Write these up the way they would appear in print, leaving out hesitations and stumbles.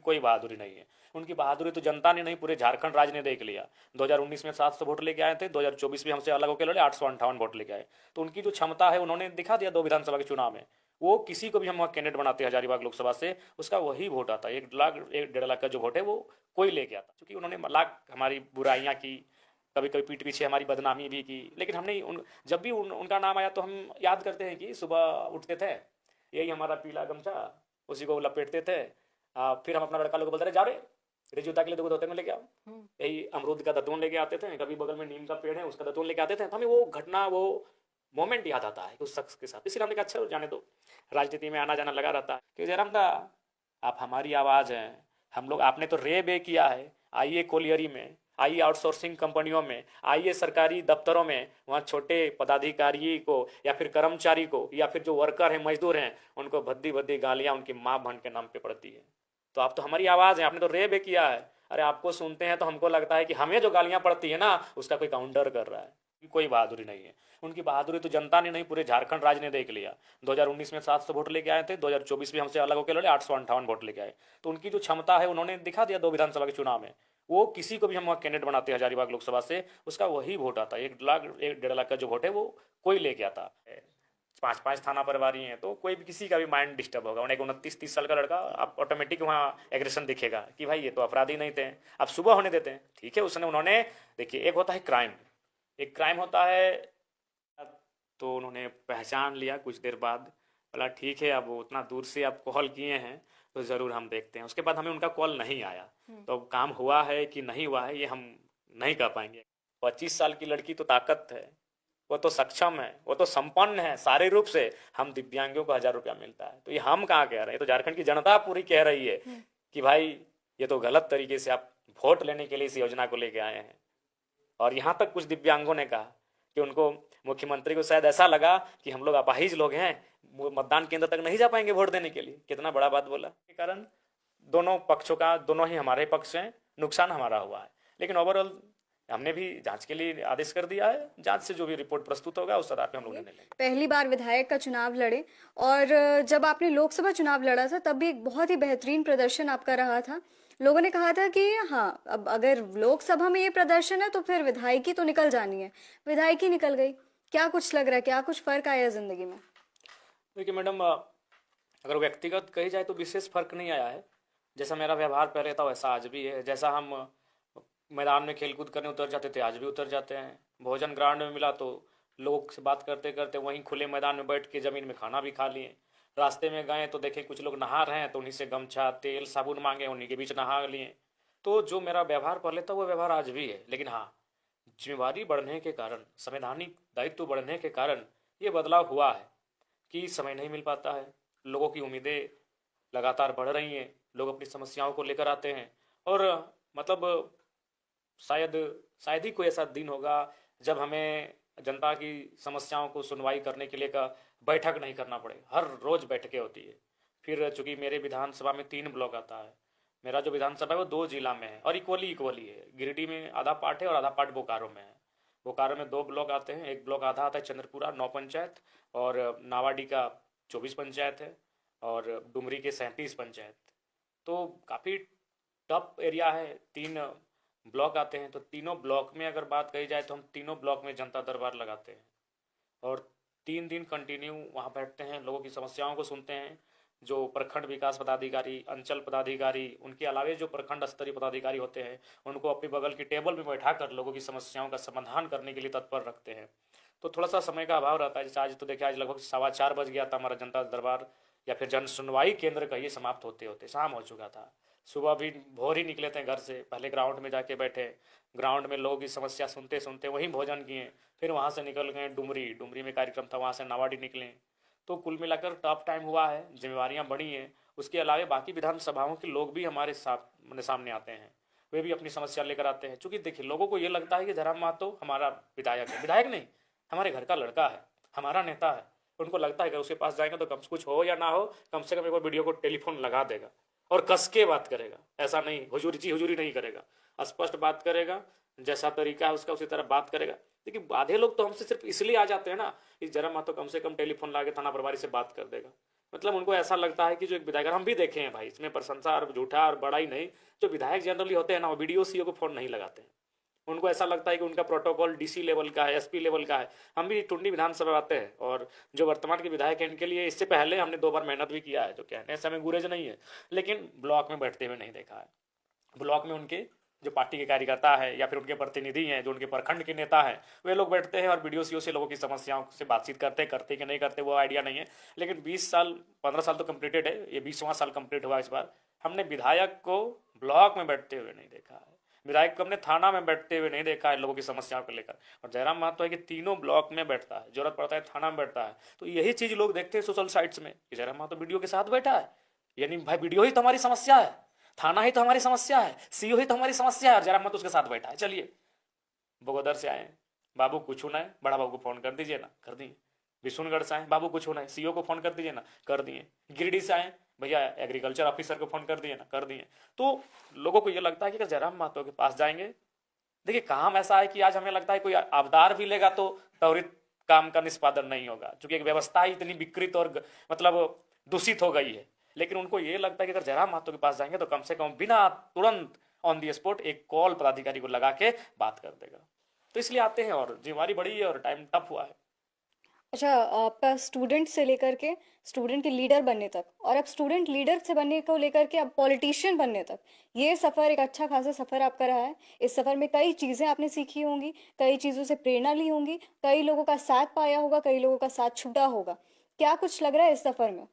कोई बहादुरी नहीं है। उनकी बहादुरी तो जनता ने नहीं, पूरे झारखंड राज्य ने देख लिया। 2019 में 700 वोट लेके आए थे, 2024 में हमसे अलग होकर लड़े 858 वोट लेके आए। तो उनकी जो क्षमता है उन्होंने दिखा दिया 2 विधानसभा के चुनाव में। वो किसी को भी हम कैंडिडेट बनाते हैं हजारीबाग लोकसभा से, उसका वही वोट आता है। 1 लाख 1.5 लाख का जो वोट है वो कोई लेके आता, क्योंकि उन्होंने लाख हमारी बुराइयां की, कभी कभी पीठ पीछे हमारी बदनामी भी की, लेकिन हमने जब भी उनका नाम आया तो हम याद करते हैं कि सुबह उठते थे, यही हमारा पीला गमछा, उसी को लपेटते थे। फिर हम अपना लड़का लोग बोलते रहे, जा रे जूता के लिए तो धोते में लेके आओ, यही अमरूद का दतून लेके आते थे, कभी बगल में नीम का पेड़ है उसका दतून लेके आते थे। तो हमें वो घटना, वो मोमेंट याद आता है उस शख्स के साथ। इसलिए हमने कहा अच्छा जाने दो, राजनीति में आना जाना लगा रहता है। कि जयराम दा, आप हमारी आवाज़ हैं, हम लोग, आपने तो रे बे किया है, आइए कोलियरी में, आइए आउटसोर्सिंग कंपनियों में, आइए सरकारी दफ्तरों में, वहाँ छोटे पदाधिकारी को या फिर कर्मचारी को या फिर जो वर्कर हैं, मजदूर हैं, उनको भद्दी भद्दी गालियाँ उनकी माँ बहन के नाम पे पड़ती है। तो आप तो हमारी आवाज़ है, आपने तो रे बे किया है। अरे आपको सुनते हैं तो हमको लगता है कि हमें जो गालियाँ पड़ती है ना उसका कोई काउंटर कर रहा है। कोई बहादुरी नहीं है। उनकी बहादुरी तो जनता ने नहीं, पूरे झारखंड राज्य ने देख लिया। 2019 में 700 वोट लेके आए थे, 2024 में हमसे अलग होकर लड़े 858 वोट लेके आए। तो उनकी जो क्षमता है उन्होंने दिखा दिया 2 विधानसभा के चुनाव में। वो किसी को भी हम कैंडिडेट बनाते हैं हजारीबाग लोकसभा से, उसका वही वोट आता है। 1 लाख 1.5 लाख का जो वोट है वो कोई लेके आता है। 5 5 थाना प्रभारी हैं, तो कोई भी किसी का भी माइंड डिस्टर्ब होगा। उन्हें 29 30 साल का लड़का, आप ऑटोमेटिक वहाँ एग्रेशन दिखेगा कि भाई ये तो अपराधी नहीं थे, अब सुबह होने देते हैं। ठीक है, उसने उन्होंने, देखिए एक होता है क्राइम, एक क्राइम होता है, तो उन्होंने पहचान लिया कुछ देर बाद, बोला ठीक है अब उतना दूर से आप कॉल किए हैं तो ज़रूर हम देखते हैं। उसके बाद हमें उनका कॉल नहीं आया। तो अब काम हुआ है कि नहीं हुआ है ये हम नहीं कह पाएंगे। 25 साल की लड़की तो ताकत है, वो तो सक्षम है, वो तो संपन्न है सारे रूप से। हम दिव्यांगों को 1000 रुपया मिलता है, तो ये हम कहाँ कह रहे हैं, तो झारखंड की जनता पूरी कह रही है कि भाई ये तो गलत तरीके से आप वोट लेने के लिए इस योजना को लेके आए हैं। और यहाँ तक कुछ दिव्यांगों ने कहा कि उनको, मुख्यमंत्री को शायद ऐसा लगा कि हम लोग अपाहिज लोग हैं, वो मतदान केंद्र तक नहीं जा पाएंगे वोट देने के लिए। कितना बड़ा बात बोला। के कारण दोनों पक्षों का, दोनों ही हमारे पक्ष हैं, नुकसान हमारा हुआ है। लेकिन ओवरऑल हमने भी जांच के लिए आदेश कर दिया है। जांच से जो भी रिपोर्ट प्रस्तुत होगा उस आधार पे हम लोग निर्णय लेंगे। पहली बार विधायक का चुनाव लड़े, और जब आपने लोकसभा चुनाव लड़ा था तब भी एक बहुत ही बेहतरीन प्रदर्शन आपका रहा था। लोगों ने कहा था कि हाँ, अब अगर लोकसभा में ये प्रदर्शन है तो फिर विधायकी तो निकल जानी है। विधायकी निकल गई, क्या कुछ लग रहा है, क्या कुछ फर्क आया जिंदगी में? देखिए मैडम, अगर व्यक्तिगत कही जाए तो विशेष फर्क नहीं आया है। जैसा मेरा व्यवहार पहले था वैसा आज भी है। जैसा हम मैदान में खेलकूद करने उतर जाते थे आज भी उतर जाते हैं। भोजन ग्राउंड में मिला तो लोग से बात करते करते वहीं खुले मैदान में बैठ के ज़मीन में खाना भी खा लिए। रास्ते में गए तो देखे कुछ लोग नहा रहे हैं तो उन्हीं से गमछा तेल साबुन मांगे, उन्हीं के बीच नहा लिए। तो जो मेरा व्यवहार पहले था वो व्यवहार आज भी है। लेकिन हाँ, जिम्मेवारी बढ़ने के कारण, संवैधानिक दायित्व बढ़ने के कारण ये बदलाव हुआ है कि समय नहीं मिल पाता है। लोगों की उम्मीदें लगातार बढ़ रही हैं, लोग अपनी समस्याओं को लेकर आते हैं। और मतलब शायद शायद ही कोई ऐसा दिन होगा जब हमें जनता की समस्याओं को सुनवाई करने के लिए का बैठक नहीं करना पड़े। हर रोज़ बैठकें होती है। फिर चूंकि मेरे विधानसभा में 3 ब्लॉक आता है, मेरा जो विधानसभा है वो 2 जिला में है और इक्वली इक्वली है। गिरिडीह में आधा पार्ट है और आधा पार्ट बोकारो में है। बोकारो में 2 ब्लॉक आते हैं, एक ब्लॉक आधा आता है चंद्रपुरा 9 पंचायत, और नावाडी का 24 पंचायत है, और डुमरी के 37 पंचायत। तो काफ़ी टफ एरिया है। 3 ब्लॉक आते हैं, तो तीनों ब्लॉक में अगर बात कही जाए तो हम तीनों ब्लॉक में जनता दरबार लगाते हैं और 3 दिन कंटिन्यू वहाँ बैठते हैं, लोगों की समस्याओं को सुनते हैं। जो प्रखंड विकास पदाधिकारी, अंचल पदाधिकारी, उनके अलावे जो प्रखंड स्तरीय पदाधिकारी होते हैं उनको अपने बगल की टेबल में बैठा कर लोगों की समस्याओं का समाधान करने के लिए तत्पर रखते हैं। तो थोड़ा सा समय का अभाव रहता है। जैसे आज तो देखिए, आज लगभग 4:15 बज गया था हमारा जनता दरबार या फिर जन सुनवाई केंद्र का ये समाप्त होते होते शाम हो चुका था। सुबह भी भोर ही निकले थे घर से, पहले ग्राउंड में जाके बैठे, ग्राउंड में लोगों की समस्या सुनते सुनते वहीं भोजन किए, फिर वहाँ से निकल गए डुमरी, डुमरी में कार्यक्रम था, वहाँ से नावाडी निकले। तो कुल मिलाकर टफ टाइम हुआ है, जिम्मेवारियाँ बढ़ी हैं। उसके अलावा बाकी विधानसभाओं के लोग भी हमारे साथ सामने आते हैं, वे भी अपनी समस्या लेकर आते हैं। चूँकि देखिए, लोगों को ये लगता है कि जयराम महतो हमारा विधायक है, विधायक नहीं, हमारे घर का लड़का है, हमारा नेता है। उनको लगता है कि उसके पास जाएंगे तो कम से कुछ हो या ना हो, कम से कम एक बार वीडियो को टेलीफोन लगा देगा और कस के बात करेगा। ऐसा नहीं हुजूरी हुजूरी नहीं करेगा, स्पष्ट बात करेगा, जैसा तरीका है उसका उसी तरह बात करेगा। लेकिन आधे लोग तो हमसे सिर्फ इसलिए आ जाते हैं ना कि जरा महतो कम से कम टेलीफोन ला के थाना प्रभारी से बात कर देगा। मतलब उनको ऐसा लगता है कि जो एक विधायक, हम भी देखे हैं भाई, इसमें प्रशंसा और झूठा और बड़ा ही नहीं, जो विधायक जनरली होते हैं ना, वो बीडीओ सीओ को फोन नहीं लगाते हैं। उनको ऐसा लगता है कि उनका प्रोटोकॉल डीसी लेवल का है, एसपी लेवल का है। हम भी टुंडी विधानसभा आते हैं, और जो वर्तमान के विधायक हैं इनके लिए इससे पहले हमने 2 बार मेहनत भी किया है, जो कहने से हमें गुरेज नहीं है, लेकिन ब्लॉक में बैठते हुए नहीं देखा है। ब्लॉक में उनके जो पार्टी के कार्यकर्ता है या फिर उनके प्रतिनिधि हैं, जो उनके प्रखंड के नेता हैं, वे लोग बैठते हैं और बीडीओ सीओ से लोगों की समस्याओं से बातचीत करते कि नहीं करते वो आइडिया नहीं है। लेकिन 20 साल 15 साल तो कंप्लीटेड है, ये 20वां साल कंप्लीट हुआ इस बार, हमने विधायक को ब्लॉक में बैठते हुए नहीं देखा है, विधायक को हमने थाना में बैठते हुए नहीं देखा है लोगों की समस्याओं को लेकर। और जयराम महतो है कि तीनों ब्लॉक में बैठता है, जरूरत पड़ता है थाना में बैठता है। तो यही चीज लोग देखते हैं सोशल साइट्स में कि जयराम महतो वीडियो के साथ बैठा है, यानी भाई वीडियो ही तो हमारी समस्या है, थाना ही तो हमारी समस्या है, सीओ ही तो हमारी समस्या है, और जयराम महतो उसके साथ बैठा है। चलिए बगोदर से आए, बाबू कुछ होना है, बड़ा बाबू को फोन कर दीजिए ना, कर दिए। विशुनगढ़ से आए, बाबू कुछ होना है, सीओ को फोन कर दीजिए ना, कर दिए। गिरिडीह से आए, भैया एग्रीकल्चर ऑफिसर को फोन कर दिए ना, कर दिए। तो लोगों को ये लगता है कि अगर जयराम महतो के पास जाएंगे, देखिए काम ऐसा है कि आज हमें लगता है कोई आबदार भी लेगा तो त्वरित काम का निष्पादन नहीं होगा, क्योंकि एक व्यवस्था ही इतनी विकृत और मतलब दूषित हो गई है। लेकिन उनको ये लगता है कि अगर जयराम महतो के पास जाएंगे तो कम से कम बिना तुरंत ऑन दी स्पॉट एक कॉल पदाधिकारी को लगा के बात कर देगा। तो इसलिए आते हैं, और जिम्मेवारी बड़ी है और टाइम टफ हुआ है। अच्छा, आपका स्टूडेंट से लेकर के स्टूडेंट के लीडर बनने तक, और अब स्टूडेंट लीडर से बनने को लेकर के अब पॉलिटिशियन बनने तक, ये सफ़र एक अच्छा खासा सफ़र आपका रहा है। इस सफ़र में कई चीज़ें आपने सीखी होंगी, कई चीज़ों से प्रेरणा ली होंगी, कई लोगों का साथ पाया होगा, कई लोगों का साथ छूटा होगा। क्या कुछ लग रहा है इस सफ़र में?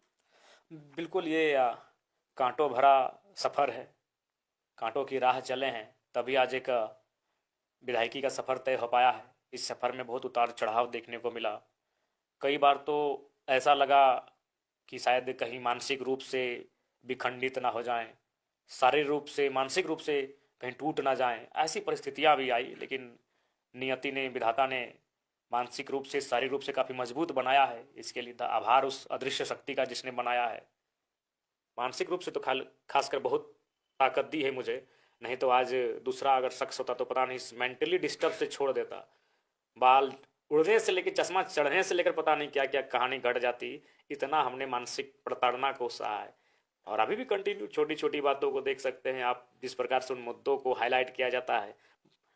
बिल्कुल, ये कांटों भरा सफ़र है, कांटों की राह चले हैं, तभी आज एक विधायकी का सफ़र तय हो पाया है। इस सफ़र में बहुत उतार चढ़ाव देखने को मिला। कई बार तो ऐसा लगा कि शायद कहीं मानसिक रूप से विखंडित ना हो जाएं, शारीरिक रूप से, मानसिक रूप से कहीं टूट ना जाएं, ऐसी परिस्थितियां भी आई। लेकिन नियति ने, विधाता ने मानसिक रूप से, शारीरिक रूप से काफ़ी मजबूत बनाया है। इसके लिए आभार उस अदृश्य शक्ति का जिसने बनाया है। मानसिक रूप से तो खासकर बहुत ताकत दी है मुझे, नहीं तो आज दूसरा अगर शख्स होता तो पता नहीं मेंटली डिस्टर्ब से छोड़ देता। बाल उड़ने से लेकर चश्मा चढ़ने से लेकर पता नहीं क्या क्या कहानी घट जाती। इतना हमने मानसिक प्रताड़ना को सहा है, और अभी भी कंटिन्यू छोटी छोटी बातों को देख सकते हैं आप, जिस प्रकार से उन मुद्दों को हाईलाइट किया जाता है,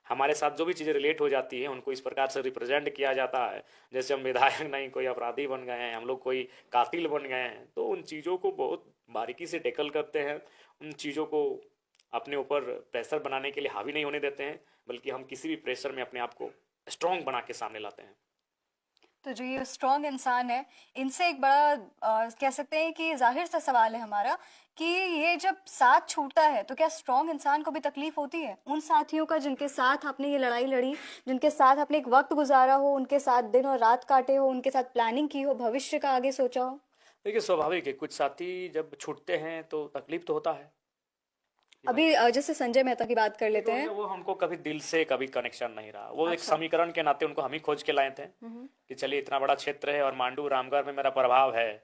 हमारे साथ जो भी चीज़ें रिलेट हो जाती हैं उनको इस प्रकार से रिप्रेजेंट किया जाता है, जैसे हम विधायक नहीं कोई अपराधी बन गए हैं, हम लोग कोई कातिल बन गए हैं। तो उन चीज़ों को बहुत बारीकी से टैकल करते हैं, उन चीज़ों को अपने ऊपर प्रेशर बनाने के लिए हावी नहीं होने देते हैं, बल्कि हम किसी भी प्रेशर में अपने आप को स्ट्रॉन्ग बना के सामने लाते हैं। तो जो ये स्ट्रॉन्ग इंसान है, इनसे एक बड़ा कह सकते हैं कि जाहिर सा सवाल है हमारा कि ये जब साथ छूटता है तो क्या स्ट्रॉन्ग इंसान को भी तकलीफ होती है? उन साथियों का जिनके साथ आपने ये लड़ाई लड़ी, जिनके साथ आपने एक वक्त गुजारा हो, उनके साथ दिन और रात काटे हो, उनके साथ प्लानिंग की हो, भविष्य का आगे सोचा हो। देखिए स्वाभाविक है, कुछ साथी जब छूटते हैं तो तकलीफ तो होता है। अभी जैसे संजय मेहता की बात कर लेते हैं। वो हमको कभी दिल से कभी कनेक्शन नहीं रहा, वो एक अच्छा। समीकरण के नाते उनको हम ही खोज के लाए थे कि चलिए इतना बड़ा क्षेत्र है और मांडू रामगढ़ में मेरा प्रभाव है,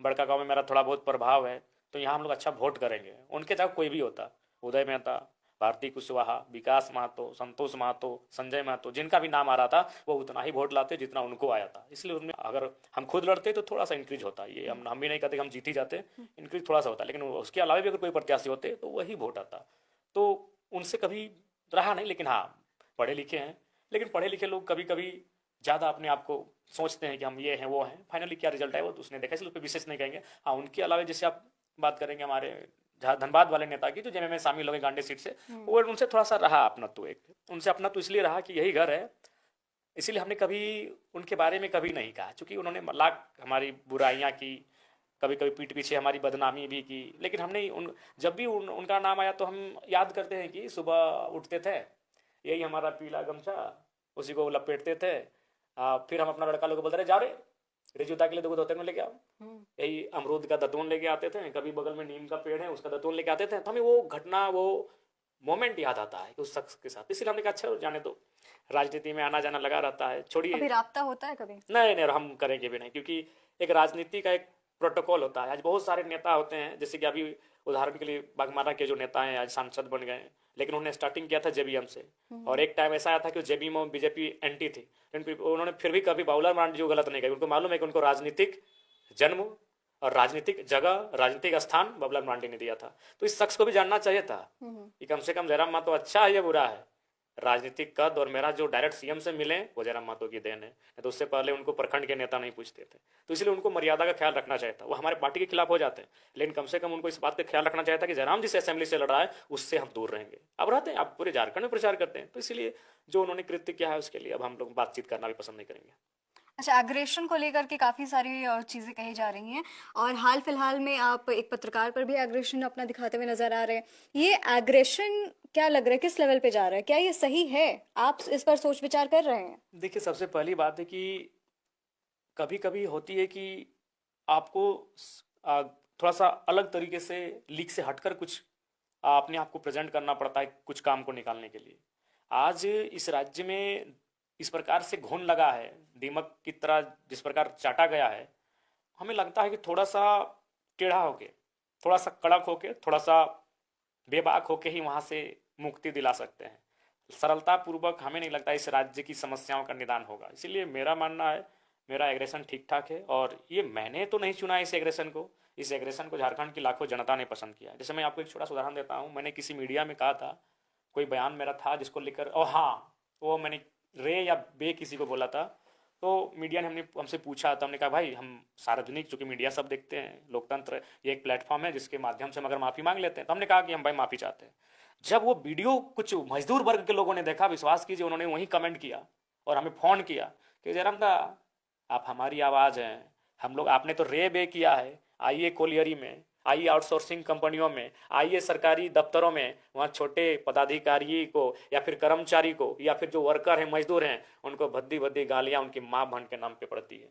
बड़का गांव में मेरा थोड़ा बहुत प्रभाव है, तो यहाँ हम लोग अच्छा वोट करेंगे। उनके चाहे कोई भी होता, उदय मेहता, भारती कुशवाहा, विकास महतो, संतोष महतो, संजय महतो, जिनका भी नाम आ रहा था वो उतना ही वोट लाते जितना उनको आया था। इसलिए उनमें अगर हम खुद लड़ते तो थोड़ा सा इंक्रीज होता, ये हम भी नहीं कहते कि हम जीत ही जाते, इंक्रीज थोड़ा सा होता, लेकिन उसके अलावा भी अगर कोई प्रत्याशी होते तो वही वोट आता। तो उनसे कभी रहा नहीं। लेकिन हाँ, पढ़े लिखे हैं, लेकिन पढ़े लिखे लोग कभी कभी ज़्यादा अपने आप को सोचते हैं कि हम ये हैं वो हैं, फाइनली क्या रिजल्ट है वो तो उसने देखा, इसलिए उस पर विशेष नहीं कहेंगे। हाँ, उनके अलावा जैसे आप बात करेंगे हमारे जहाँ धनबाद वाले नेता की, जो जेमे में शामिल हो गए गांधी सीट से, वो उनसे थोड़ा सा रहा अपना, तो एक उनसे अपना तो इसलिए रहा कि यही घर है, इसीलिए हमने कभी उनके बारे में कभी नहीं कहा, क्योंकि उन्होंने लाख हमारी बुराइयां की, कभी कभी पीठ पीछे हमारी बदनामी भी की, लेकिन हमने जब भी उनका नाम आया तो हम याद करते हैं कि सुबह उठते थे, यही हमारा पीला गमछा, उसी को लपेटते थे, फिर हम अपना लड़का लोग बोलते रहे, जा रे रिजुता के लिए 2 दतोन लेके आओ, यही अमरूद का दतोन लेके आते थे, कभी बगल में नीम का पेड़ है उसका दतोन लेके आते थे। तो हमें वो घटना, वो मोमेंट याद आता है उस शख्स के साथ, इसलिए हमने कहा अच्छा जाने दो, राजनीति में आना जाना लगा रहता है, छोड़िए। अभी राब्ता होता है कभी? नहीं, हम करेंगे भी नहीं, क्योंकि एक राजनीति का एक प्रोटोकॉल होता है। आज बहुत सारे नेता होते हैं, जैसे कि अभी उदाहरण के लिए बागमारा के जो नेता हैं आज सांसद बन गए हैं, लेकिन उन्होंने स्टार्टिंग किया था जेबीएम से, और एक टाइम ऐसा आया था कि जेबीएम में बीजेपी एंटी थी, लेकिन उन्होंने फिर भी कभी बाबूलाल मरांडी जो गलत नहीं कही। उनको मालूम है कि उनको राजनीतिक जन्म और राजनीतिक जगह, राजनीतिक स्थान बबलर मरांडी ने दिया था। तो इस शख्स को भी जानना चाहिए था कि कम से कम जयराम महतो अच्छा है या बुरा है। राजनीतिक कद और मेरा जो डायरेक्ट सीएम से मिले वो जयराम महतो की देन है, नहीं तो उससे पहले उनको प्रखंड के नेता नहीं पूछते थे। तो इसलिए उनको मर्यादा का ख्याल रखना चाहिए था। वो हमारे पार्टी के खिलाफ हो जाते हैं, लेकिन कम से कम उनको इस बात का ख्याल रखना चाहिए था कि जयराम जिस असेंबली से लड़ रहा है उससे हम दूर रहेंगे। अब रहते हैं, आप पूरे झारखंड में प्रचार करते हैं, तो इसलिए जो उन्होंने कृत्य किया है उसके लिए अब हम लोग बातचीत करना भी पसंद नहीं करेंगे। अच्छा, एग्रेशन को लेकर के काफ़ी सारी चीज़ें कही जा रही हैं और हाल फिलहाल में आप एक पत्रकार पर भी एग्रेशन अपना दिखाते हुए नजर आ रहे हैं। ये एग्रेशन क्या लग रहा है, किस लेवल पे जा रहा है, क्या ये सही है? आप इस पर सोच विचार कर रहे हैं? देखिए, सबसे पहली बात है कि कभी कभी होती है कि आपको थोड़ा सा अलग तरीके से, लीक से हटकर कुछ अपने आप को प्रेजेंट करना पड़ता है कुछ काम को निकालने के लिए। आज इस राज्य में इस प्रकार से घुन लगा है, दीमक की तरह जिस प्रकार चाटा गया है, हमें लगता है कि थोड़ा सा टेढ़ा होके, थोड़ा सा कड़क होके, थोड़ा सा बेबाक होके ही वहां से मुक्ति दिला सकते हैं। सरलता पूर्वक हमें नहीं लगता इस राज्य की समस्याओं का निदान होगा। इसीलिए मेरा मानना है, मेरा एग्रेशन ठीक ठाक है और ये मैंने तो नहीं चुना इस एग्रेशन को। इस एग्रेशन को झारखंड की लाखों जनता ने पसंद किया। जैसे मैं आपको एक छोटा सा उदाहरण देता हूँ, मैंने किसी मीडिया में कहा था, कोई बयान मेरा था जिसको लेकर, और हाँ, वो मैंने रे या बे किसी को बोला था, तो मीडिया ने हमसे पूछा, तो हमने कहा भाई हम सार्वजनिक, चूंकि मीडिया सब देखते हैं, लोकतंत्र ये एक प्लेटफॉर्म है जिसके माध्यम से हम अगर माफी मांग लेते हैं, तो हमने कहा कि हम भाई माफी चाहते हैं। जब वो वीडियो कुछ मजदूर वर्ग के लोगों ने देखा, विश्वास कीजिए उन्होंने वही कमेंट किया और हमें फोन किया कि जयराम दा, आप हमारी आवाज़ हैं, हम लोग, आपने तो रे बे किया है, आइए कोलियरी में, आइए आउटसोर्सिंग कंपनियों में, आइए सरकारी दफ्तरों में, वहाँ छोटे पदाधिकारी को या फिर कर्मचारी को या फिर जो वर्कर हैं, मजदूर हैं, उनको भद्दी भद्दी गालियाँ उनकी माँ बहन के नाम पे पड़ती है।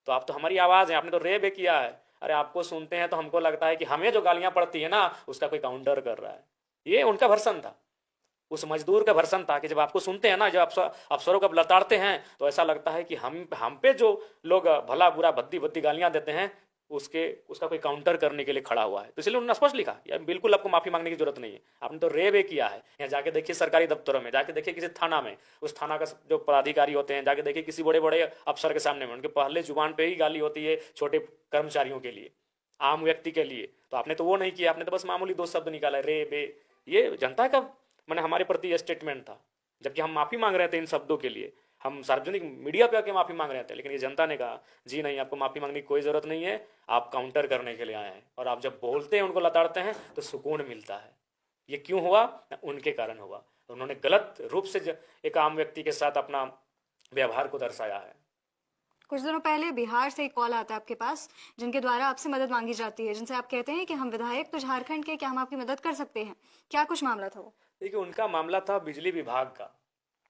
तो आप तो हमारी आवाज़ हैं, आपने तो रे बे किया है। अरे आपको सुनते हैं तो हमको लगता है कि हमें जो गालियाँ पड़ती है ना उसका कोई काउंटर कर रहा है। ये उनका वर्सन था, उस मजदूर का वर्सन था कि जब आपको सुनते हैं ना, जब आप अफसरों को लताड़ते हैं, तो ऐसा लगता है कि हम पे जो लोग भला बुरा भद्दी भद्दी गालियां देते हैं उसका कोई काउंटर करने के लिए खड़ा हुआ है। तो इसलिए उन्होंने स्पष्ट लिखा, यार बिल्कुल आपको माफी मांगने की जरूरत नहीं है, आपने तो रे बे किया है। यहाँ जाके देखिए सरकारी दफ्तरों में, जाके देखिए किसी थाना में, उस थाना का जो पदाधिकारी होते हैं, जाके देखिए किसी बड़े बड़े अफसर के सामने में, उनके पहले जुबान पे ही गाली होती है छोटे कर्मचारियों के लिए, आम व्यक्ति के लिए। तो आपने तो वो नहीं किया, आपने तो बस मामूली दो शब्द निकाला, रे बे। ये जनता का मैंने हमारे प्रति यह स्टेटमेंट था, जबकि हम माफी मांग रहे थे इन शब्दों के लिए, हम सार्वजनिक मीडिया पे आके माफी मांग रहे थे, लेकिन ये जनता ने कहा जी नहीं, आपको माफी मांगने की कोई जरूरत नहीं है, आप काउंटर करने के लिए आए हैं, और आप जब बोलते हैं, उनको लताड़ते हैं तो सुकून मिलता है। ये क्यों हुआ? उनके कारण हुआ। उन्होंने गलत रूप से एक आम व्यक्ति के साथ अपना व्यवहार को दर्शाया है। कुछ दिनों पहले बिहार से एक कॉल आता है आपके पास, जिनके द्वारा आपसे मदद मांगी जाती है, जिनसे आप कहते हैं कि हम विधायक तो झारखंड के, क्या हम आपकी मदद कर सकते हैं? क्या कुछ मामला था वो? देखिए, उनका मामला था बिजली विभाग का।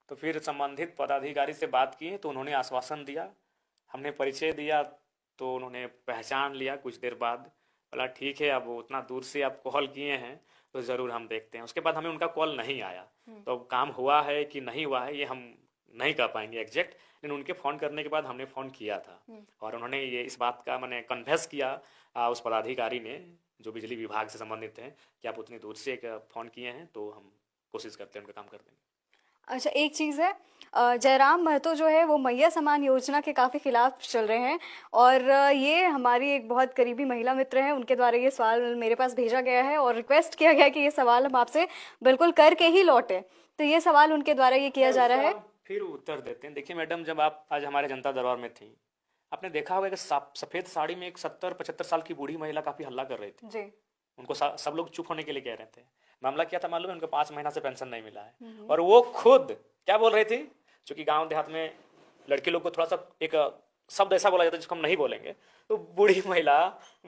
तो फिर संबंधित पदाधिकारी से बात की तो उन्होंने आश्वासन दिया, हमने परिचय दिया तो उन्होंने पहचान लिया। कुछ देर बाद बोला ठीक है, अब उतना दूर से आप कॉल किए हैं तो ज़रूर हम देखते हैं। उसके बाद हमें उनका कॉल नहीं आया। तो अब काम हुआ है कि नहीं हुआ है ये हम नहीं कह पाएंगे एग्जैक्ट, लेकिन उनके फ़ोन करने के बाद हमने फ़ोन किया था और उन्होंने ये इस बात का मैंने कन्फेस किया उस पदाधिकारी ने जो बिजली विभाग से संबंधित हैं कि आप उतनी दूर से एक फ़ोन किए हैं, तो हम कोशिश करते हैं उनका काम कर देंगे। अच्छा, एक चीज़ है, जयराम महतो जो है वो मैया समान योजना के काफ़ी खिलाफ चल रहे हैं और ये हमारी एक बहुत करीबी महिला मित्र हैं, उनके द्वारा ये सवाल मेरे पास भेजा गया है और रिक्वेस्ट किया गया है कि ये सवाल हम आपसे बिल्कुल करके ही लौटें। तो ये सवाल उनके द्वारा ये किया जा रहा है, फिर उत्तर देते हैं। देखिए मैडम, जब आप आज हमारे जनता दरबार में थी, आपने देखा होगा कि सफ़ेद साड़ी में एक 70-75 साल की बूढ़ी महिला काफ़ी हल्ला कर रही थी जी। उनको सब लोग चुप होने के लिए कह रहे थे। मामला क्या था मालूम है? उनको 5 महीना से पेंशन नहीं मिला है और वो खुद क्या बोल रही थी, क्योंकि गांव देहात में लड़की लोग को थोड़ा सा एक शब्द ऐसा बोला जाता है जिसको हम नहीं बोलेंगे, तो बूढ़ी महिला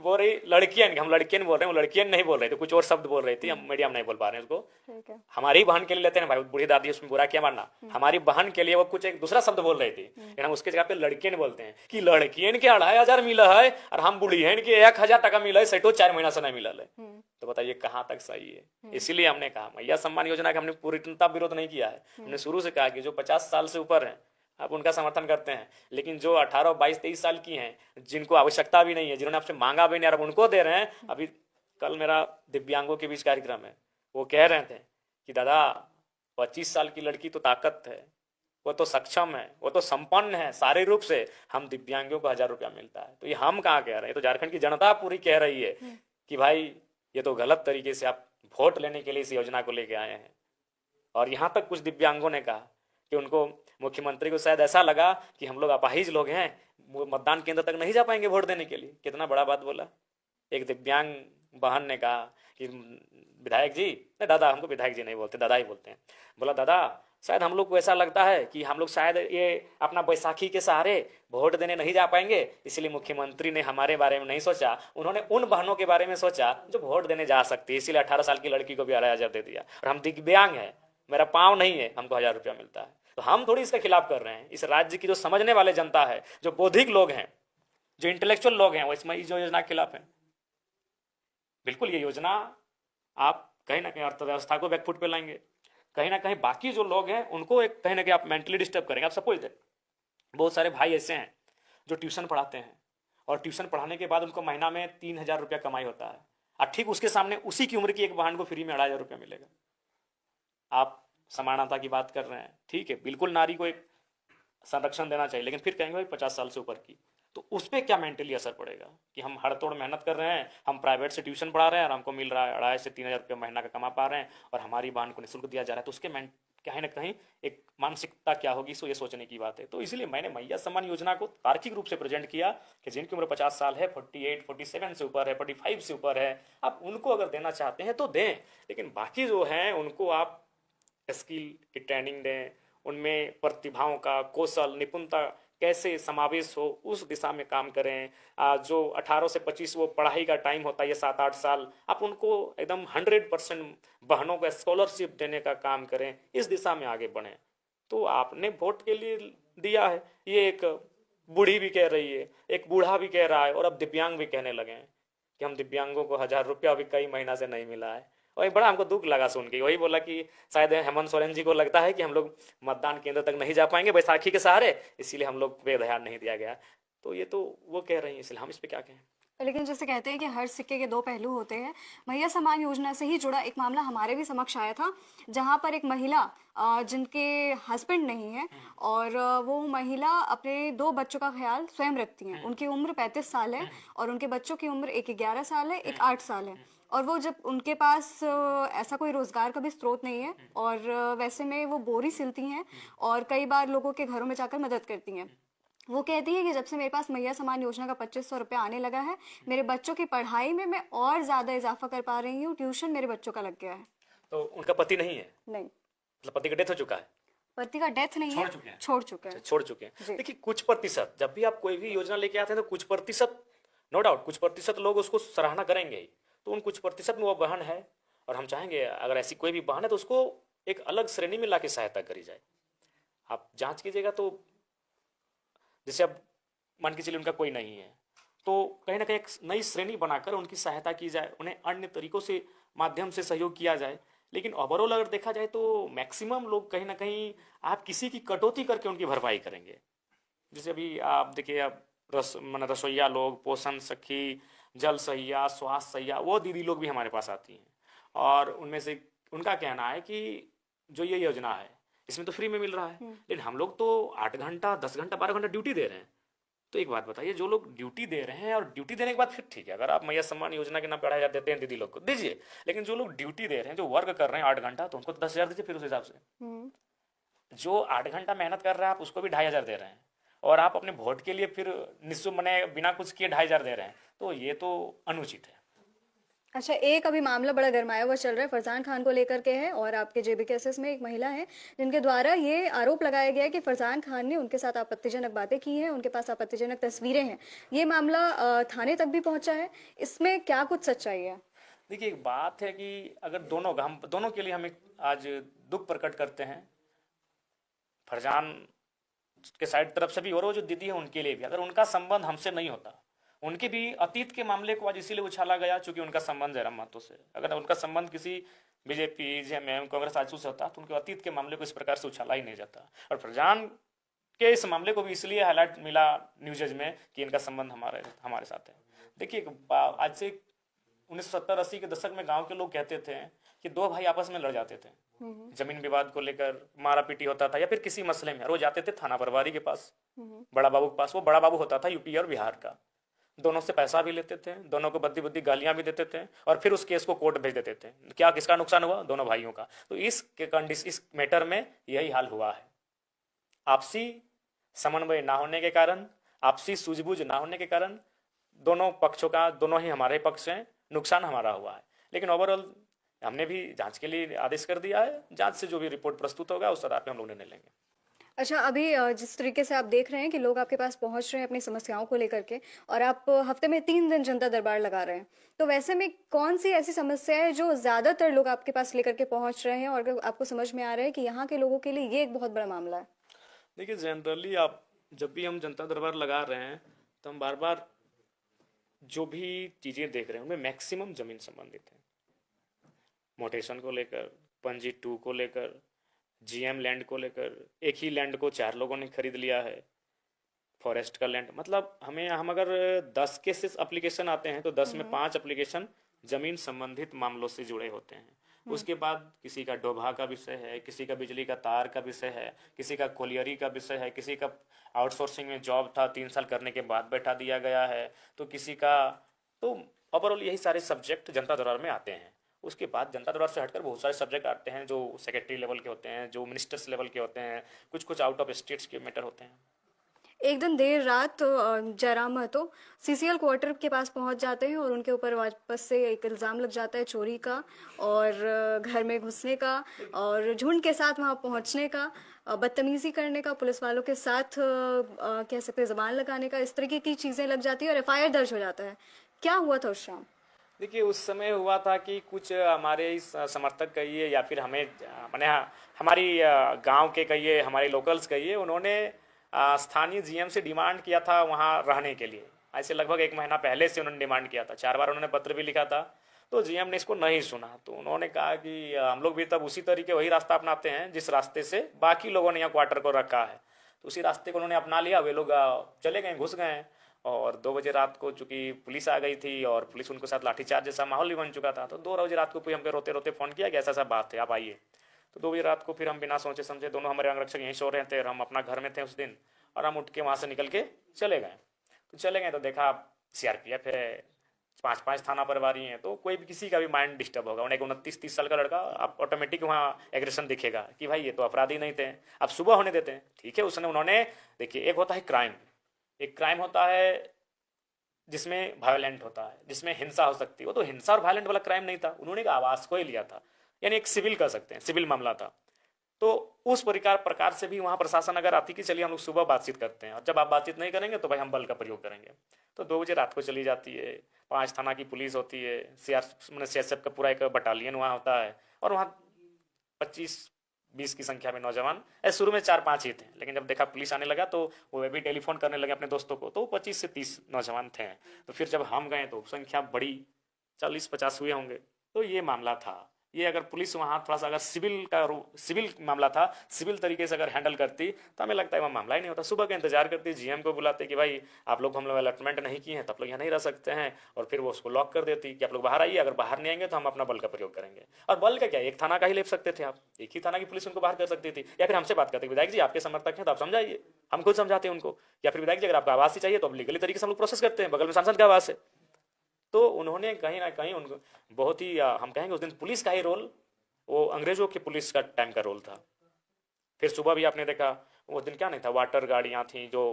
बोल रही, लड़कियन, हम लड़कियन बोल रहे हैं, वो लड़कियन नहीं बोल रही थी, कुछ और शब्द बोल रही थी, हम मीडिया में नहीं बोल पा रहे हैं उसको। ठीक है। हमारी बहन के लिए लेते हैं भाई, बूढ़ी दादी उसमें बुरा क्या मानना, हमारी बहन के लिए वो कुछ एक दूसरा शब्द बोल रही थी, लेकिन हम उसके जगह पे लड़कियन बोलते हैं कि लड़कियन के 2500 मिला है और हम बूढ़ियन के 1000 टका मिला है, सेठो 4 महीना से नहीं मिला है। तो बताइए कहाँ तक सही है? इसीलिए हमने कहा मैया सम्मान योजना का हमने पूर्णतः विरोध नहीं किया है। हमने शुरू से कहा कि जो 50 साल से ऊपर है आप उनका समर्थन करते हैं, लेकिन जो 18, 22, 23 साल की हैं, जिनको आवश्यकता भी नहीं है, जिन्होंने आपसे मांगा भी नहीं और उनको दे रहे हैं। अभी कल मेरा दिव्यांगों के बीच कार्यक्रम है, वो कह रहे थे कि दादा 25 साल की लड़की तो ताकत है, वो तो सक्षम है, वो तो संपन्न है सारे रूप से, हम दिव्यांगों को 1,000 रुपया मिलता है। तो ये हम कहाँ कह रहे हैं, ये तो झारखंड की जनता पूरी कह रही है कि भाई ये तो गलत तरीके से आप वोट लेने के लिए इस योजना को लेके आए हैं। और यहाँ तक कुछ दिव्यांगों ने कहा कि उनको, मुख्यमंत्री को शायद ऐसा लगा कि हम लोग अपाहिज लोग हैं, वो मतदान केंद्र तक नहीं जा पाएंगे वोट देने के लिए। कितना बड़ा बात बोला। एक दिव्यांग बहन ने कहा कि विधायक जी, नहीं दादा, हमको विधायक जी नहीं बोलते, दादा ही बोलते हैं, बोला दादा शायद हम लोग को ऐसा लगता है कि हम लोग शायद ये अपना बैसाखी के सहारे वोट देने नहीं जा पाएंगे, इसलिए मुख्यमंत्री ने हमारे बारे में नहीं सोचा, उन्होंने उन बहनों के बारे में सोचा जो वोट देने जा सकती है, इसीलिए 18 साल की लड़की को भी 2,500 दे दिया। और हम दिव्यांग हैं, मेरा पाँव नहीं है, हमको 1,000 रुपया मिलता है। तो हम थोड़ी इसके खिलाफ कर रहे हैं। इस राज्य की जो समझने वाले जनता है, जो बौद्धिक लोग हैं, जो इंटेलेक्चुअल लोग हैं, वो इसमें इस योजना के खिलाफ है। बिल्कुल ये योजना आप कहीं ना कहीं अर्थव्यवस्था को बैकफुट पे लाएंगे, कहीं ना कहीं बाकी जो लोग हैं उनको एक कहीं ना कहीं आप मेंटली डिस्टर्ब करेंगे। आप सपोज दें, बहुत सारे भाई ऐसे हैं जो ट्यूशन पढ़ाते हैं और ट्यूशन पढ़ाने के बाद उनको महीना में 3,000 रुपया कमाई होता है, और ठीक उसके सामने उसी की उम्र की एक बहन को फ्री में 2,500 रुपया मिलेगा। आप समानता की बात कर रहे हैं, ठीक है, बिल्कुल नारी को एक संरक्षण देना चाहिए, लेकिन फिर कहेंगे भाई 50 साल से ऊपर की, तो उस पर क्या मेंटली असर पड़ेगा कि हम हड़तोड़ मेहनत कर रहे हैं, हम प्राइवेट से ट्यूशन पढ़ा रहे हैं और हमको मिल रहा है 2,500 से 3,000 रुपया महीना का कमा पा रहे हैं, और हमारी बहन को निःशुल्क दिया जा रहा है, तो उसके कहीं ना कहीं एक मानसिकता क्या होगी, सो ये सोचने की बात है। तो इसलिए मैंने मैया सम्मान योजना को तार्किक रूप से प्रेजेंट किया कि जिनकी उम्र 50 साल है, 48, 47 से ऊपर है, 45 से ऊपर है, आप उनको अगर देना चाहते हैं तो दें, लेकिन बाकी जो हैं उनको आप स्किल की ट्रेनिंग दें, उनमें प्रतिभाओं का कौशल निपुणता कैसे समावेश हो उस दिशा में काम करें। जो 18 से 25 वो पढ़ाई का टाइम होता है, ये 7-8 साल, आप उनको एकदम 100% बहनों को स्कॉलरशिप देने का काम करें, इस दिशा में आगे बढ़ें। तो आपने वोट के लिए दिया है, ये एक बूढ़ी भी कह रही है, एक बूढ़ा भी कह रहा है, और अब दिव्यांग भी कहने लगे हैं कि हम दिव्यांगों को 1,000 रुपया भी कई महीना से नहीं मिला है। और बड़ा हमको दुख लगा सुन के, वही बोला कि शायद हेमंत सोरेन जी को लगता है कि हम लोग मतदान केंद्र तक नहीं जा पाएंगे बैसाखी के सहारे, इसीलिए हम लोग पे ध्यान नहीं दिया गया। तो ये तो वो कह रही है, इसलिए हम इस पे क्या कहें। लेकिन जैसे कहते हैं कि हर सिक्के के दो पहलू होते हैं, मैया सम्मान योजना से ही जुड़ा एक मामला हमारे भी समक्ष आया था, जहां पर एक महिला जिनके हस्बैंड नहीं है, और वो महिला अपने 2 बच्चों का ख्याल स्वयं रखती हैं। उनकी उम्र 35 साल है और उनके बच्चों की उम्र एक 11 साल है, एक 8 साल है। और वो जब उनके पास ऐसा कोई रोजगार का भी स्रोत नहीं है, और वैसे में वो बोरी सिलती हैं और कई बार लोगों के घरों में जाकर मदद करती हैं। वो कहती है कि जब से मेरे पास मैया सम्मान योजना का 2,500 रुपया आने लगा है, मेरे बच्चों की पढ़ाई में मैं और ज्यादा इजाफा कर पा रही हूँ, ट्यूशन मेरे बच्चों का लग गया है। तो उनका पति नहीं है, नहीं, मतलब पति का डेथ हो चुका है, पति का डेथ नहीं छोड़ है, चुके हैं, छोड़ चुके हैं। छोड़ चुके हैं। जी। देखिए कुछ प्रतिशत, जब भी आप कोई भी योजना लेके आते हैं तो कुछ प्रतिशत, नो डाउट कुछ प्रतिशत लोग उसको सराहना करेंगे ही, तो उन कुछ प्रतिशत में वो बहन है, और हम चाहेंगे अगर ऐसी कोई भी बहन है तो उसको एक अलग श्रेणी में लाके सहायता करी जाए। आप जांच कीजिएगा, तो जैसे अब मान के चलिए उनका कोई नहीं है, तो कहीं ना कहीं एक नई श्रेणी बनाकर उनकी सहायता की जाए, उन्हें अन्य तरीकों से माध्यम से सहयोग किया जाए। लेकिन ओवरऑल अगर देखा जाए तो मैक्सिमम लोग कहीं ना कहीं आप किसी की कटौती करके उनकी भरपाई करेंगे। जैसे अभी आप देखिए, अब रसोईया लोग, पोषण सखी, जल सहिया, स्वास्थ्य सहिया, वो दीदी लोग भी हमारे पास आती हैं, और उनमें से उनका कहना है कि जो ये योजना है इसमें तो फ्री में मिल रहा है, लेकिन हम लोग तो 8 घंटा, 10 घंटा, 12 घंटा ड्यूटी दे रहे हैं। तो एक बात बताइए, जो लोग ड्यूटी दे रहे हैं, और ड्यूटी देने के बाद फिर ठीक है, अगर आप मैया सम्मान योजना के नाम पे 2,500 देते हैं दीदी लोग को दीजिए, लेकिन जो लोग ड्यूटी दे रहे हैं, जो वर्क कर रहे हैं 8 घंटा, तो उनको 10,000 दीजिए फिर उस हिसाब से। जो 8 घंटा मेहनत कर रहा है आप उसको भी 2,500 दे रहे हैं, और आप अपने वोट के लिए फिर निःशुल्क मने बिना कुछ किए 2,500 दे रहे हैं, तो ये तो अनुचित है। अच्छा, एक अभी मामला बड़ा गरमाया हुआ चल रहा है, फरजान खान को लेकर के है, और आपके जेबीकेएसएस में एक महिला है जिनके द्वारा ये आरोप लगाया गया है कि फरजान खान ने उनके साथ आपत्तिजनक बातें की हैं, उनके पास आपत्तिजनक तस्वीरें हैं। ये मामला थाने तक भी पहुंचा है, इसमें क्या कुछ सच्चाई है? देखिए एक बात है कि अगर हम दोनों के लिए हम एक आज दुख प्रकट करते हैं, फरजान के साइड तरफ से भी और वो जो दीदी है उनके लिए भी, अगर उनका संबंध हमसे नहीं होता, उनके भी अतीत के मामले को आज इसीलिए उछाला गया क्योंकि उनका संबंध जयराम महतो से, अगर उनका संबंध किसी बीजेपी, जेएमएम, कांग्रेस आजसू से होता तो उनके अतीत के मामले को इस प्रकार से उछाला ही नहीं जाता। और फरजान के इस मामले को भी इसलिए हाईलाइट मिला न्यूज़ में कि इनका संबंध हमारे साथ है। देखिए आज से 1970-80 के दशक में गांव के लोग कहते थे कि दो भाई आपस में लड़ जाते थे, जमीन विवाद को लेकर मारा पीटी होता था या फिर किसी मसले में, रोज जाते थे थाना प्रभारी के पास, बड़ा बाबू के पास। वो बड़ा बाबू होता था यूपी और बिहार का। दोनों से पैसा भी लेते थे, दोनों को बद्दी बुद्दी गालियां भी देते थे और फिर उस केस को कोर्ट भेज देते थे। क्या किसका नुकसान हुआ? दोनों भाइयों का। तो इस मैटर में यही हाल हुआ है। आपसी समन्वय ना होने के कारण, आपसी सूझबूझ ना होने के कारण दोनों पक्षों का, दोनों ही हमारे पक्ष हैं, नुकसान हमारा हुआ है। लेकिन ओवरऑल हमने भी जांच के लिए आदेश कर दिया है। जांच से जो भी रिपोर्ट प्रस्तुत होगा उस आधार पे हम लोग निर्णय लेंगे। अच्छा, अभी जिस तरीके से आप देख रहे हैं कि लोग आपके पास पहुंच रहे हैं अपनी समस्याओं को लेकर के, और आप हफ्ते में 3 दिन जनता दरबार लगा रहे हैं, तो वैसे में कौन सी ऐसी समस्या है जो ज्यादातर लोग आपके पास लेकर के पहुंच रहे हैं और अगर आपको समझ में आ रहा है कि यहाँ के लोगों के लिए ये एक बहुत बड़ा मामला है? देखिए, जनरली आप जब भी हम जनता दरबार लगा रहे हैं तो हम बार बार जो भी चीजें देख रहे हैं उनमें मैक्सिमम जमीन संबंधित है। मोटेशन को लेकर, पंजी 2 को लेकर, जीएम लैंड को लेकर, एक ही लैंड को 4 लोगों ने खरीद लिया है, फॉरेस्ट का लैंड। मतलब हम अगर 10 केसेस एप्लीकेशन आते हैं तो 10 में 5 एप्लीकेशन जमीन संबंधित मामलों से जुड़े होते हैं। उसके बाद किसी का डोभा का विषय है, किसी का बिजली का तार का विषय है, किसी का कोलियरी का विषय है, किसी का आउटसोर्सिंग में जॉब था 3 साल करने के बाद बैठा दिया गया है, तो किसी का, तो ओवरऑल यही सारे सब्जेक्ट जनता दरबार में आते हैं। उसके बाद जनता दरबार से हटकर बहुत सारे सब्जेक्ट आते हैं जो सेक्रेटरी लेवल के होते हैं, जो मिनिस्टर्स लेवल के होते हैं, कुछ आउट ऑफ स्टेट्स के मैटर होते हैं। एक दिन देर रात जयराम महतो सीसीएल क्वार्टर के पास पहुंच जाते हैं और उनके ऊपर वापस से एक इल्ज़ाम लग जाता है चोरी का और घर में घुसने का और झुंड के साथ वहां पहुंचने का, बदतमीजी करने का, पुलिस वालों के साथ कह सकते हैं ज़बान लगाने का, इस तरीके की चीज़ें लग जाती है और एफआईआर दर्ज हो जाता है। क्या हुआ था उस शाम? देखिए, उस समय हुआ था कि कुछ हमारे इस समर्थक कहिए या फिर हमें मैंने हमारी गांव के कहिए, हमारे लोकल्स कहिए, उन्होंने स्थानीय जीएम से डिमांड किया था वहां रहने के लिए। ऐसे लगभग 1 महीना पहले से उन्होंने डिमांड किया था, 4 बार उन्होंने पत्र भी लिखा था। तो जीएम ने इसको नहीं सुना, तो उन्होंने कहा कि हम लोग भी तब उसी तरीके वही रास्ता अपनाते हैं जिस रास्ते से बाकी लोगों ने यहाँ क्वार्टर को रखा है। तो उसी रास्ते को उन्होंने अपना लिया। वे लोग चले गए, घुस गए और 2 बजे रात को चूंकि पुलिस आ गई थी और पुलिस उनके साथ लाठीचार्ज जैसा माहौल भी बन चुका था, तो 2 बजे रात को कोई हमको रोते रोते फोन किया कि ऐसा ऐसा बात है, आप आइए। तो 2 बजे रात को फिर हम बिना सोचे समझे, दोनों हमारे अंगरक्षक यहीं सो रहे थे और हम अपना घर में थे उस दिन, और हम उठ के वहां से निकल के चले गए। तो देखा सीआरपीएफ है, 5-5 थाना प्रभारी हैं, तो कोई भी किसी का भी माइंड डिस्टर्ब होगा। उन्हें 29-30 साल का लड़का, आप ऑटोमेटिक वहाँ एग्रेशन दिखेगा कि भाई ये तो अपराधी नहीं थे, अब सुबह होने देते हैं। ठीक है, उसने उन्होंने, देखिए, एक होता है क्राइम, एक क्राइम होता है जिसमें वायलेंट होता है, जिसमें हिंसा हो सकती है। वो तो हिंसा और वायलेंट वाला क्राइम नहीं था, उन्होंने एक आवास को ही लिया था, यानी एक सिविल कह सकते हैं, सिविल मामला था। तो उस प्रकार से भी वहां प्रशासन अगर आती कि चलिए हम लोग सुबह बातचीत करते हैं, और जब आप बातचीत नहीं करेंगे तो भाई हम बल का प्रयोग करेंगे। तो 2 बजे रात को चली जाती है, 5 थाना की पुलिस होती है, सीआरपीएफ का पूरा एक बटालियन वहाँ होता है, और वहाँ 25-20 की संख्या में नौजवान, ऐसे शुरू में 4-5 ही थे, लेकिन जब देखा पुलिस आने लगा तो वो भी टेलीफोन करने लगे अपने दोस्तों को, तो 25 से 30 नौजवान थे। तो फिर जब हम गए तो संख्या बड़ी, 40-50 हुए होंगे। तो ये मामला था। ये अगर पुलिस वहाँ थोड़ा सा अगर सिविल मामला था, सिविल तरीके से अगर हैंडल करती तो हमें लगता है वहाँ मामला ही नहीं होता। सुबह का इंतजार करती, जीएम को बुलाते कि भाई आप लोग हम लोग अलॉटमेंट नहीं किए हैं, तो आप लोग यहाँ नहीं रह सकते हैं, और फिर वो उसको लॉक कर देती कि आप लोग बाहर आइए, अगर बाहर नहीं आएंगे तो हम अपना बल का प्रयोग करेंगे। और बल का क्या, एक थाना का ही ले सकते थे आप, एक ही थाना की पुलिस उनको बाहर कर सकती थी, या फिर हमसे बात करते विधायक जी आपके समर्थक हैं तो आप समझाइए, हम खुद समझाते हैं उनको, या फिर विधायक जी अगर आपको आवास ही चाहिए तो अब लीगली तरीके से हम लोग प्रोसेस करते हैं, बगल में सांसद का आवास है। तो उन्होंने कहीं ना कहीं उनको बहुत ही, हम कहेंगे उस दिन पुलिस का ही रोल, वो अंग्रेजों की पुलिस का टाइम का रोल था। फिर सुबह भी आपने देखा उस दिन क्या नहीं था, वाटर गाड़ियां थी, जो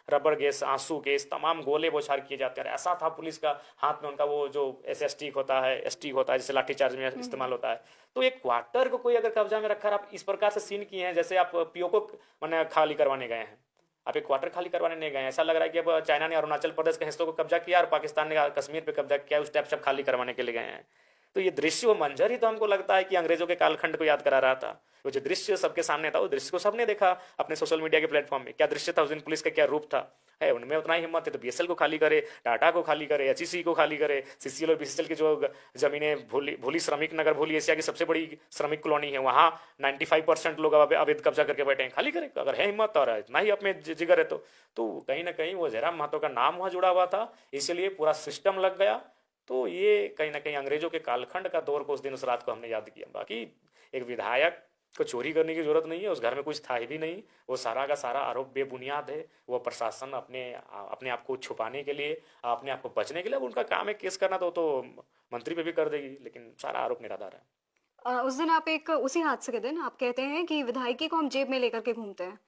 रबर गैस, आंसू गैस, तमाम गोले बौछार किए जाते हैं। ऐसा था पुलिस का हाथ में उनका वो जो एसएसटी होता है, एसटी होता है, जैसे लाठीचार्ज में इस्तेमाल होता है। तो एक क्वार्टर को कोई अगर कब्जा में रखा, आप इस प्रकार से सीन किए हैं जैसे आप पीओ को मैंने खाली करवाने गए हैं, आप एक क्वार्टर खाली करवाने नहीं गए। ऐसा लग रहा है कि अब चाइना ने अरुणाचल प्रदेश के हिस्सों को कब्जा किया और पाकिस्तान ने कश्मीर पे कब्जा किया, उस टाइप से खाली करवाने के लिए गए हैं। तो ये दृश्य, वो मंजर ही तो हमको लगता है कि अंग्रेजों के कालखंड को याद करा रहा था। वो जो दृश्य सबके सामने था, वो दृश्य को सबने देखा अपने सोशल मीडिया के प्लेटफॉर्म में। क्या दृश्य था उस दिन, पुलिस का क्या रूप था, है उनमें उतना ही हिम्मत है तो बीएसएल को खाली करे, टाटा को खाली करे, एचईसी को खाली करे, सीसीएल और बीसीएल की जो जमीनें, भूली श्रमिक नगर, भूली एशिया की सबसे बड़ी श्रमिक कॉलोनी है, वहाँ 95% लोग अवैध कब्जा करके बैठे हैं, खाली करे। अगर है हिम्मत और इतना ही अपने जिगर है तो कहीं ना कहीं वो जयराम महतो का नाम वहाँ जुड़ा हुआ था, इसलिए पूरा सिस्टम लग गया। तो ये कहीं ना कहीं अंग्रेजों के कालखंड का दौर को उस दिन उस रात को हमने याद किया। बाकी एक विधायक को चोरी करने की जरूरत नहीं है, उस घर में कुछ था ही भी नहीं, वो सारा का सारा आरोप बेबुनियाद है। वो प्रशासन अपने अपने आप को छुपाने के लिए, अपने आप को बचने के लिए, अब उनका काम है केस करना, तो मंत्री पे भी कर देगी, लेकिन सारा आरोप निराधार है। उस दिन आप एक उसी हादसे के दिन आप कहते हैं कि विधायकी को हम जेब में लेकर के घूमते हैं।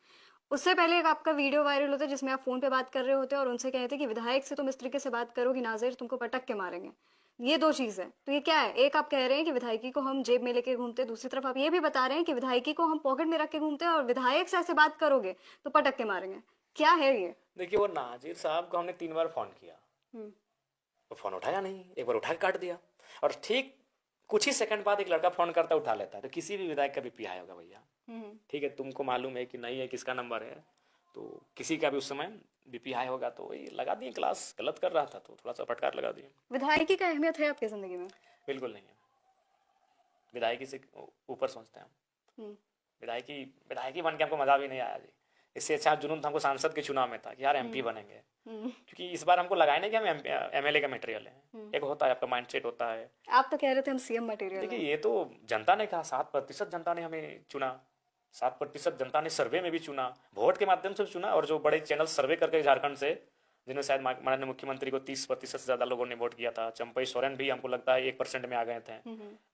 उससे पहले एक आपका वीडियो वायरल होता है जिसमें आप फोन पे बात कर रहे होते हैं और उनसे कहते हैं कि विधायक से तुम इस तरीके से बात करोगी नाजिर तुमको पटक के मारेंगे। ये दो चीज है, तो ये क्या है? एक आप कह रहे हैं कि विधायकी को हम जेब में लेके घूमते हैं, दूसरी तरफ आप ये भी बता रहे हैं कि विधायकी को हम पॉकेट में रख के घूमते हैं और विधायक से ऐसे बात करोगे तो पटक के मारेंगे। क्या है ये? देखिए, वो नाजिर साहब को हमने 3 बार फोन किया, हम्म। तो फोन उठाया नहीं, एक बार उठा के काट दिया, और ठीक कुछ ही सेकंड बाद एक लड़का फोन करता उठा लेता है। तो किसी भी विधायक का बीपी हाई होगा भैया, ठीक है, तुमको मालूम है कि नहीं है किसका नंबर है, तो किसी का भी उस समय बीपी हाई होगा। तो वही लगा दिए क्लास, गलत कर रहा था तो थोड़ा सा फटकार लगा दिए। विधायकी का अहमियत है आपकी जिंदगी में? बिल्कुल नहीं है, विधायकी से ऊपर सोचते हैं हम। हम्म। विधायकी विधायकी बन के हमको मजा भी नहीं आया जी। इससे अच्छा जुनून तो हमको सांसद के चुनाव में था कि यार एमपी बनेंगे, क्योंकि इस बार हमको लगाया नहीं कि हम एमएलए का मटेरियल है। एक होता है आपका माइंडसेट होता है। आप तो कह रहे थे हम सीएम मटेरियल देखिए, हैं। ये तो जनता ने कहा, 7% जनता ने हमें चुना, 7% जनता ने सर्वे में भी चुना, वोट के माध्यम से भी चुना, और जो बड़े चैनल सर्वे करके झारखंड से, जिन्हें शायद माननीय मुख्यमंत्री को 30% से ज्यादा लोगों ने वोट किया था। चंपई सोरेन भी हमको लगता है 1% में आ गए थे,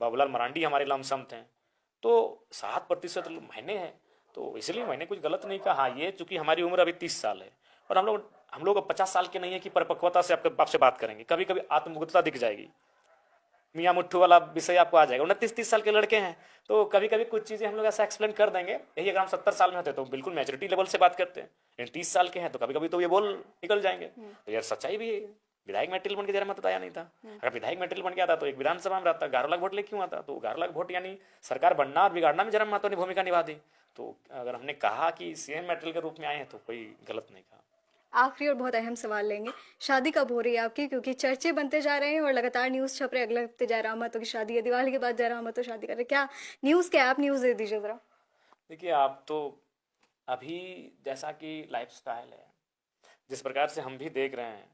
बाबूलाल मरांडी हमारे लमसम थे। तो 7% महीने हैं, तो इसलिए मैंने कुछ गलत नहीं कहा। हाँ, ये चूंकि हमारी उम्र अभी 30 साल है और हम लोग 50 साल के नहीं है कि परिपक्वता से आपसे बात करेंगे। कभी कभी आत्ममुग्धता दिख जाएगी, मियाँ मुट्ठू वाला विषय आपको आ जाएगा। 29-30 साल के लड़के हैं, तो कभी कभी कुछ चीजें हम लोग ऐसा एक्सप्लेन कर देंगे। यही अगर हम 70 साल में होते तो बिल्कुल मैच्योरिटी लेवल से बात करते हैं। 30 साल के हैं तो कभी कभी तो ये बोल निकल जाएंगे। तो यार सच्चाई भी है, विधायक मटेरियल बन के जरा मत आया नहीं था। अगर विधायक मटेरियल बन के आता तो एक विधानसभा में रहता, 11 लाख वोट ले क्यों आता? तो 11 लाख वोट यानी सरकार बनना और बिगाड़ना में जरा महत्व ने भूमिका निभा दी। तो अगर हमने कहा कि सीएम मटेरियल के रूप में आए हैं तो कोई गलत नहीं कहा। आखिरी और बहुत अहम सवाल लेंगे, शादी कब हो रही है आपकी? क्योंकि चर्चे बनते जा रहे हैं और लगातार न्यूज छप रहे, अगले हफ्ते जयराम महतो की शादी है, दिवाली के बाद जयराम महतो शादी कर रहे, क्या न्यूज, क्या आप न्यूज दे दीजिए जरा। देखिए, आप तो अभी जैसा कि लाइफस्टाइल है, जिस प्रकार से हम भी देख रहे हैं,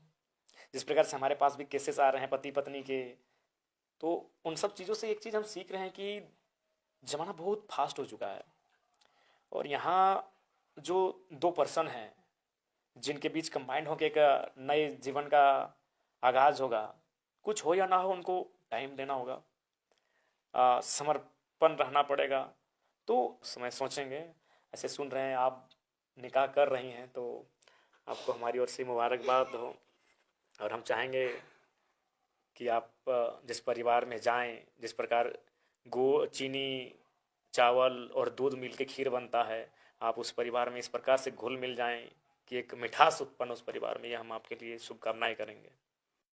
जिस प्रकार से हमारे पास भी केसेस आ रहे हैं पति पत्नी के, तो उन सब चीज़ों से एक चीज़ हम सीख रहे हैं कि ज़माना बहुत फास्ट हो चुका है। और यहाँ जो 2 पर्सन हैं जिनके बीच कंबाइंड होकर एक नए जीवन का आगाज होगा, कुछ हो या ना हो उनको टाइम देना होगा, समर्पण रहना पड़ेगा। तो समय सोचेंगे। ऐसे सुन रहे हैं आप निकाह कर रही हैं, तो आपको हमारी ओर से मुबारकबाद हो। और हम चाहेंगे कि आप जिस परिवार में जाएं, जिस प्रकार चीनी, चावल और दूध मिल के खीर बनता है, आप उस परिवार में इस प्रकार से घुल मिल जाएं कि एक मिठास उत्पन्न उस परिवार में, यह हम आपके लिए शुभकामनाएं करेंगे।